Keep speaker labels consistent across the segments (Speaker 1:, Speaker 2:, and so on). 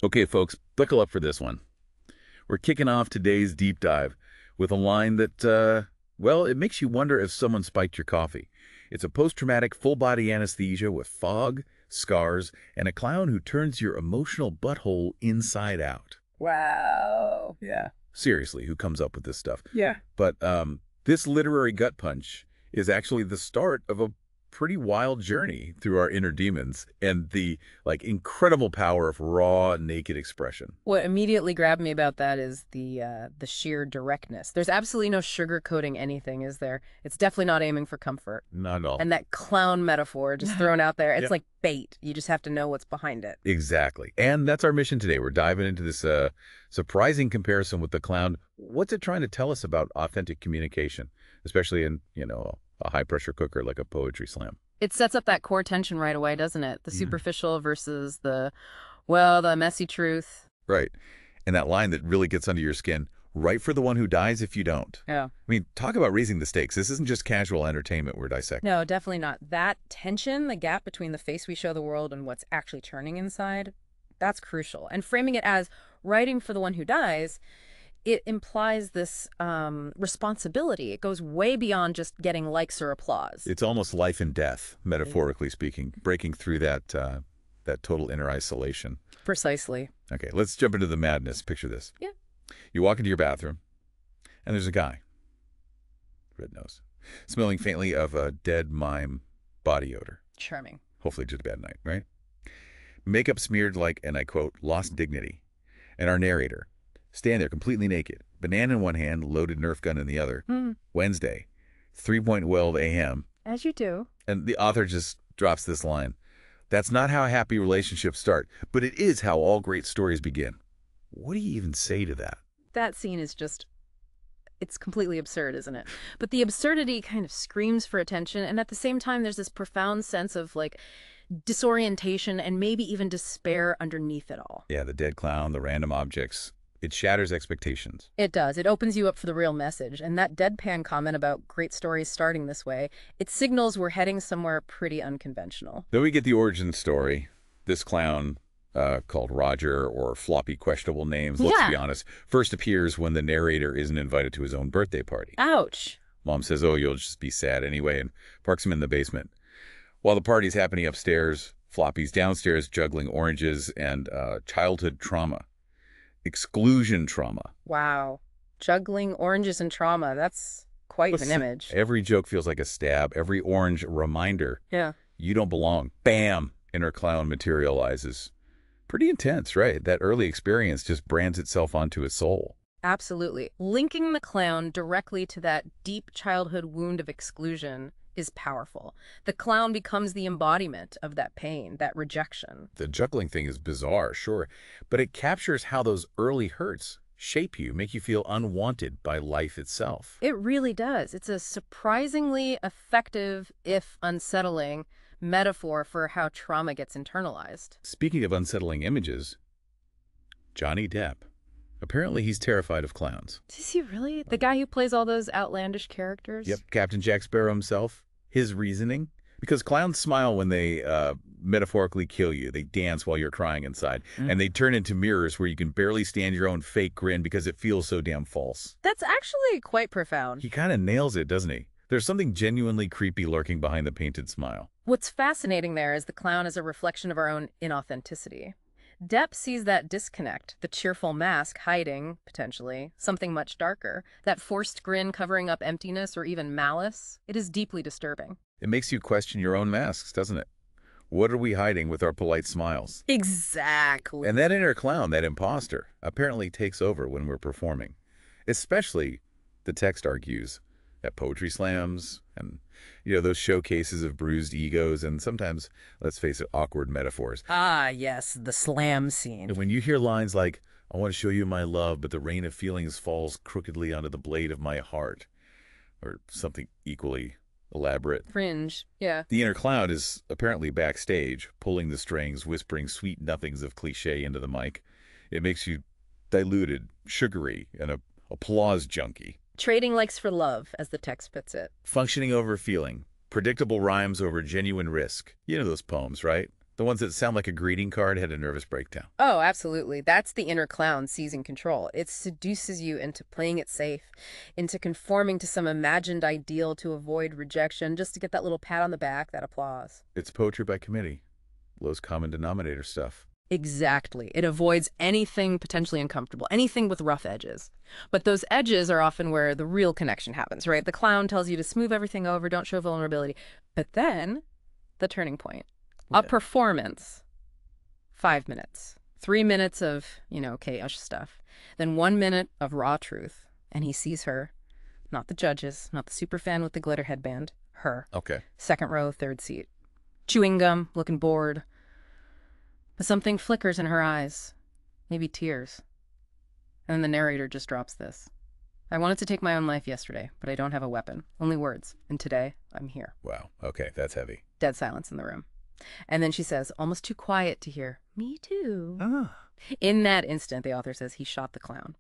Speaker 1: Okay, folks, buckle up for this one. We're kicking off today's deep dive with a line that, well, it makes you wonder if someone spiked your coffee. It's a post-traumatic full-body anesthesia with fog, scars, and a clown who turns your emotional butthole inside out.
Speaker 2: Wow. Yeah.
Speaker 1: Seriously, who comes up with this stuff?
Speaker 2: Yeah.
Speaker 1: But this literary gut punch is actually the start of a pretty wild journey through our inner demons and the incredible power of raw, naked expression.
Speaker 2: What immediately grabbed me about that is the sheer directness. There's absolutely no sugarcoating anything, is there? It's definitely not aiming for comfort.
Speaker 1: Not at all.
Speaker 2: And that clown metaphor just thrown out there, it's
Speaker 1: Yep.
Speaker 2: like bait. You just have to know what's behind it.
Speaker 1: Exactly. And that's our mission today. We're diving into this surprising comparison with the clown. What's it trying to tell us about authentic communication, especially in, a high-pressure cooker like a poetry slam?
Speaker 2: It sets up that core tension right away, doesn't it? The
Speaker 1: Yeah.
Speaker 2: superficial versus the messy truth.
Speaker 1: Right. And that line that really gets under your skin, right for the one who dies if you don't.
Speaker 2: Yeah.
Speaker 1: I mean, talk about raising the stakes. This isn't just casual entertainment we're dissecting.
Speaker 2: No, definitely not. That tension, the gap between the face we show the world and what's actually churning inside, that's crucial. And framing it as writing for the one who dies, it implies this responsibility. It goes way beyond just getting likes or applause.
Speaker 1: It's almost life and death, metaphorically speaking, breaking through that total inner isolation.
Speaker 2: Precisely.
Speaker 1: Okay, let's jump into the madness. Picture this.
Speaker 2: Yeah.
Speaker 1: You walk into your bathroom, and there's a guy, red nose, smelling faintly of a dead mime body odor.
Speaker 2: Charming.
Speaker 1: Hopefully just a bad night, right? Makeup smeared like, and I quote, lost dignity. And our narrator, stand there completely naked, banana in one hand, loaded Nerf gun in the other. Wednesday, 3:12 a.m.
Speaker 2: As you do.
Speaker 1: And the author just drops this line. That's not how happy relationships start, but it is how all great stories begin. What do you even say to that?
Speaker 2: That scene is just, it's completely absurd, isn't it? But the absurdity kind of screams for attention. And at the same time, there's this profound sense of disorientation and maybe even despair underneath it all.
Speaker 1: Yeah, the dead clown, the random objects. It shatters expectations.
Speaker 2: It does. It opens you up for the real message. And that deadpan comment about great stories starting this way, it signals we're heading somewhere pretty unconventional.
Speaker 1: Then we get the origin story. This clown, called Roger, or floppy questionable names, let's be honest, first appears when the narrator isn't invited to his own birthday party.
Speaker 2: Ouch.
Speaker 1: Mom says, oh, you'll just be sad anyway, and parks him in the basement. While the party's happening upstairs, Floppy's downstairs juggling oranges and childhood trauma. Exclusion trauma.
Speaker 2: Wow. Juggling oranges and trauma. That's quite an image.
Speaker 1: Every joke feels like a stab. Every orange a reminder.
Speaker 2: Yeah.
Speaker 1: You don't belong. Bam! Inner clown materializes. Pretty intense, right? That early experience just brands itself onto his soul.
Speaker 2: Absolutely. Linking the clown directly to that deep childhood wound of exclusion is powerful. The clown becomes the embodiment of that pain, that rejection.
Speaker 1: The juggling thing is bizarre, sure, but it captures how those early hurts shape you, make you feel unwanted by life itself.
Speaker 2: It really does. It's a surprisingly effective, if unsettling, metaphor for how trauma gets internalized.
Speaker 1: Speaking of unsettling images, Johnny Depp. Apparently he's terrified of clowns.
Speaker 2: Is he really? The guy who plays all those outlandish characters?
Speaker 1: Yep, Captain Jack Sparrow himself. His reasoning? Because clowns smile when they metaphorically kill you. They dance while you're crying inside. And they turn into mirrors where you can barely stand your own fake grin because it feels so damn false.
Speaker 2: That's actually quite profound.
Speaker 1: He kind of nails it, doesn't he? There's something genuinely creepy lurking behind the painted smile.
Speaker 2: What's fascinating there is the clown is a reflection of our own inauthenticity. Depp sees that disconnect, the cheerful mask hiding, potentially, something much darker, that forced grin covering up emptiness or even malice. It is deeply disturbing.
Speaker 1: It makes you question your own masks, doesn't it? What are we hiding with our polite smiles?
Speaker 2: Exactly.
Speaker 1: And that inner clown, that imposter, apparently takes over when we're performing. Especially, the text argues, at poetry slams and, those showcases of bruised egos and sometimes, let's face it, awkward metaphors.
Speaker 2: Ah, yes, the slam scene.
Speaker 1: And when you hear lines like, I want to show you my love, but the rain of feelings falls crookedly onto the blade of my heart, or something equally elaborate.
Speaker 2: Fringe, yeah.
Speaker 1: The inner clown is apparently backstage, pulling the strings, whispering sweet nothings of cliche into the mic. It makes you diluted, sugary, and a applause junkie.
Speaker 2: Trading likes for love, as the text puts it.
Speaker 1: Functioning over feeling. Predictable rhymes over genuine risk. You know those poems, right? The ones that sound like a greeting card had a nervous breakdown.
Speaker 2: Oh, absolutely. That's the inner clown seizing control. It seduces you into playing it safe, into conforming to some imagined ideal to avoid rejection, just to get that little pat on the back, that applause.
Speaker 1: It's poetry by committee. Lowest common denominator stuff.
Speaker 2: Exactly. It avoids anything potentially uncomfortable, anything with rough edges. But those edges are often where the real connection happens, right? The clown tells you to smooth everything over, don't show vulnerability. But then, the turning point. A performance. 5 minutes. 3 minutes of, chaos stuff. Then 1 minute of raw truth. And he sees her. Not the judges, not the super fan with the glitter headband. Her.
Speaker 1: Okay.
Speaker 2: Second row, third seat. Chewing gum, looking bored. But something flickers in her eyes. Maybe tears. And then the narrator just drops this. I wanted to take my own life yesterday, but I don't have a weapon. Only words. And today, I'm here.
Speaker 1: Wow. Okay, that's heavy.
Speaker 2: Dead silence in the room. And then she says, almost too quiet to hear, me too.
Speaker 1: Ah.
Speaker 2: In that instant, the author says he shot the clown.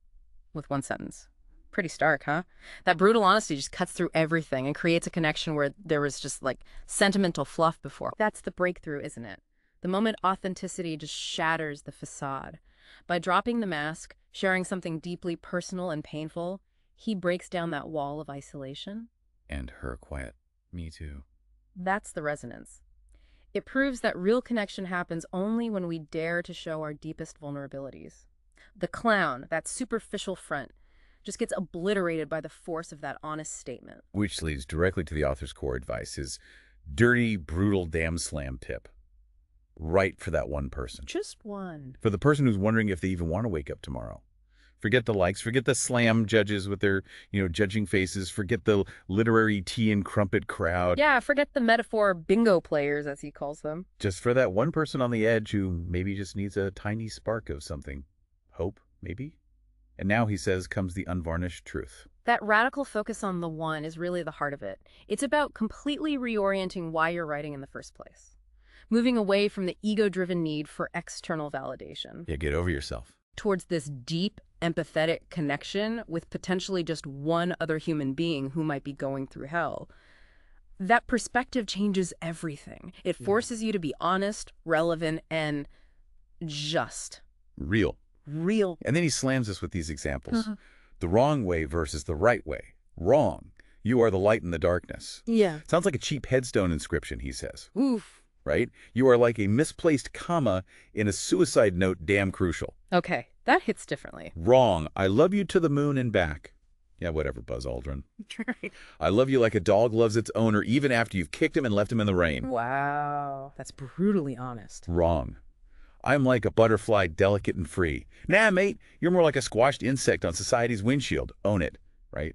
Speaker 2: With one sentence. Pretty stark, huh? That brutal honesty just cuts through everything and creates a connection where there was just like sentimental fluff before. That's the breakthrough, isn't it? The moment authenticity just shatters the facade. By dropping the mask, sharing something deeply personal and painful, he breaks down that wall of isolation.
Speaker 1: And her quiet, me too.
Speaker 2: That's the resonance. It proves that real connection happens only when we dare to show our deepest vulnerabilities. The clown, that superficial front, just gets obliterated by the force of that honest statement.
Speaker 1: Which leads directly to the author's core advice, his dirty, brutal damn slam tip. Write for that one person.
Speaker 2: Just one.
Speaker 1: For the person who's wondering if they even want to wake up tomorrow. Forget the likes, forget the slam judges with their, judging faces, forget the literary tea and crumpet crowd.
Speaker 2: Yeah, forget the metaphor bingo players, as he calls them.
Speaker 1: Just for that one person on the edge who maybe just needs a tiny spark of something. Hope, maybe? And now, he says, comes the unvarnished truth.
Speaker 2: That radical focus on the one is really the heart of it. It's about completely reorienting why you're writing in the first place. Moving away from the ego-driven need for external validation.
Speaker 1: Yeah, get over yourself.
Speaker 2: Towards this deep, empathetic connection with potentially just one other human being who might be going through hell. That perspective changes everything. It forces you to be honest, relevant, and just.
Speaker 1: Real.
Speaker 2: Real.
Speaker 1: And then he slams us with these examples. The wrong way versus the right way. Wrong. You are the light in the darkness.
Speaker 2: Yeah.
Speaker 1: Sounds like a cheap headstone inscription, he says.
Speaker 2: Oof.
Speaker 1: Right? You are like a misplaced comma in a suicide note, damn crucial.
Speaker 2: Okay, that hits differently.
Speaker 1: Wrong. I love you to the moon and back. Yeah, whatever, Buzz Aldrin. I love you like a dog loves its owner even after you've kicked him and left him in the rain.
Speaker 2: Wow. That's brutally honest.
Speaker 1: Wrong. I'm like a butterfly, delicate and free. Nah, mate, you're more like a squashed insect on society's windshield. Own it, right?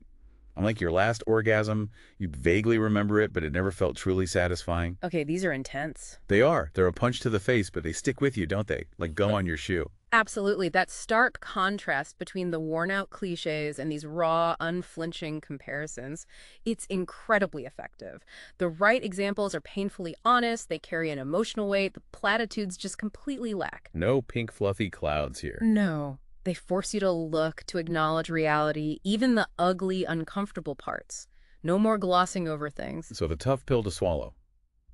Speaker 1: I'm like your last orgasm. You vaguely remember it, but it never felt truly satisfying.
Speaker 2: Okay, these are intense.
Speaker 1: They are. They're a punch to the face, but they stick with you, don't they? Like gum on your shoe.
Speaker 2: Absolutely. That stark contrast between the worn-out cliches and these raw, unflinching comparisons, it's incredibly effective. The right examples are painfully honest, they carry an emotional weight, the platitudes just completely lack.
Speaker 1: No pink fluffy clouds here.
Speaker 2: No. They force you to look, to acknowledge reality, even the ugly, uncomfortable parts. No more glossing over things.
Speaker 1: So the tough pill to swallow.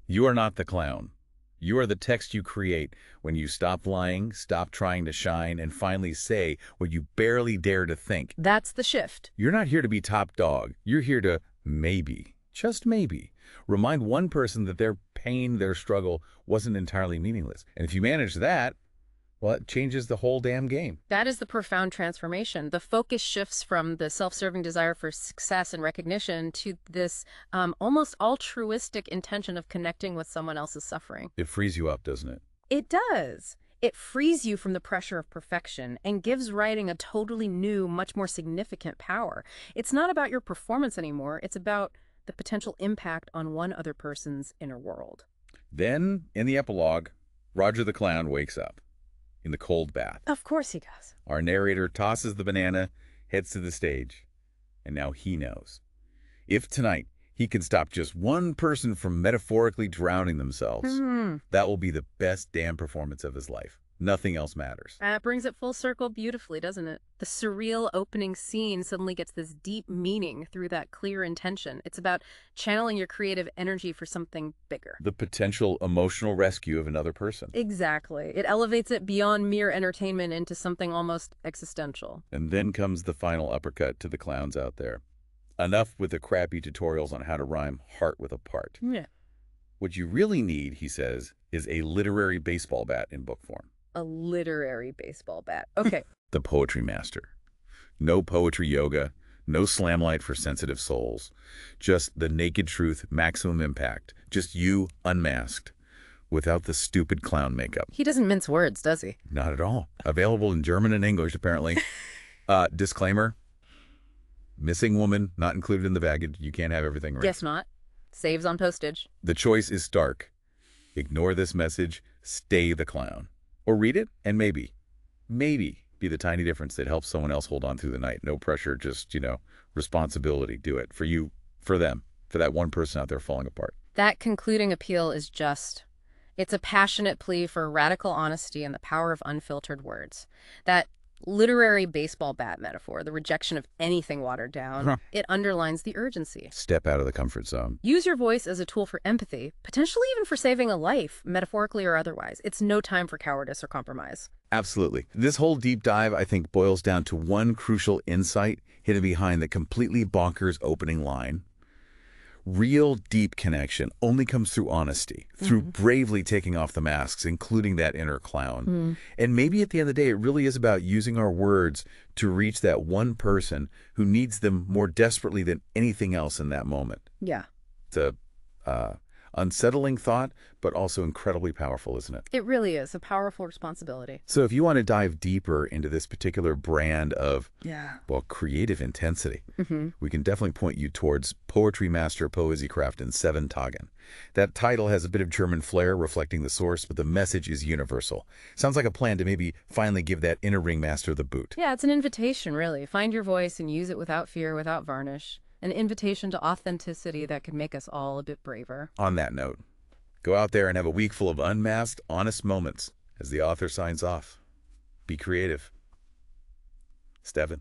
Speaker 1: You are not the clown. You are the text you create when you stop lying, stop trying to shine, and finally say what you barely dare to think.
Speaker 2: That's the shift.
Speaker 1: You're not here to be top dog. You're here to maybe, just maybe, remind one person that their pain, their struggle wasn't entirely meaningless. And if you manage that, well, it changes the whole damn game.
Speaker 2: That is the profound transformation. The focus shifts from the self-serving desire for success and recognition to this almost altruistic intention of connecting with someone else's suffering.
Speaker 1: It frees you up, doesn't it?
Speaker 2: It does. It frees you from the pressure of perfection and gives writing a totally new, much more significant power. It's not about your performance anymore. It's about the potential impact on one other person's inner world.
Speaker 1: Then, in the epilogue, Roger the Clown wakes up. In the cold bath.
Speaker 2: Of course he does.
Speaker 1: Our narrator tosses the banana, heads to the stage, and now he knows. If tonight he can stop just one person from metaphorically drowning themselves, that will be the best damn performance of his life. Nothing else matters.
Speaker 2: That brings it full circle beautifully, doesn't it? The surreal opening scene suddenly gets this deep meaning through that clear intention. It's about channeling your creative energy for something bigger.
Speaker 1: The potential emotional rescue of another person.
Speaker 2: Exactly. It elevates it beyond mere entertainment into something almost existential.
Speaker 1: And then comes the final uppercut to the clowns out there. Enough with the crappy tutorials on how to rhyme heart with a part.
Speaker 2: Yeah.
Speaker 1: What you really need, he says, is a literary baseball bat in book form.
Speaker 2: A literary baseball bat. Okay.
Speaker 1: The Poetry Master. No poetry yoga, no slam light for sensitive souls. Just the naked truth, maximum impact. Just you unmasked, without the stupid clown makeup.
Speaker 2: He doesn't mince words, does he?
Speaker 1: Not at all. Available in German and English, apparently. Disclaimer. Missing woman, not included in the baggage. You can't have everything right.
Speaker 2: Guess not. Saves on postage.
Speaker 1: The choice is stark. Ignore this message, stay the clown. Or read it, and maybe be the tiny difference that helps someone else hold on through the night. No pressure, just, responsibility. Do it for you, for them, for that one person out there falling apart.
Speaker 2: That concluding appeal is just. It's a passionate plea for radical honesty and the power of unfiltered words. That literary baseball bat metaphor, the rejection of anything watered down, it underlines the urgency.
Speaker 1: Step out of the comfort zone.
Speaker 2: Use your voice as a tool for empathy, potentially even for saving a life, metaphorically or otherwise. It's no time for cowardice or compromise.
Speaker 1: Absolutely. This whole deep dive, I think, boils down to one crucial insight hidden behind the completely bonkers opening line. Real deep connection only comes through honesty, through bravely taking off the masks, including that inner clown. And maybe at the end of the day, it really is about using our words to reach that one person who needs them more desperately than anything else in that moment.
Speaker 2: Yeah.
Speaker 1: It's a unsettling thought, but also incredibly powerful, isn't it?
Speaker 2: It really is a powerful responsibility.
Speaker 1: So if you want to dive deeper into this particular brand of, creative intensity, we can definitely point you towards Poetry Master Poesiekraft in 7 Tagen. That title has a bit of German flair reflecting the source, but the message is universal. Sounds like a plan to maybe finally give that inner ringmaster the boot.
Speaker 2: Yeah, it's an invitation, really. Find your voice and use it without fear, without varnish. An invitation to authenticity that could make us all a bit braver.
Speaker 1: On that note, go out there and have a week full of unmasked, honest moments as the author signs off. Be creative. Stefan.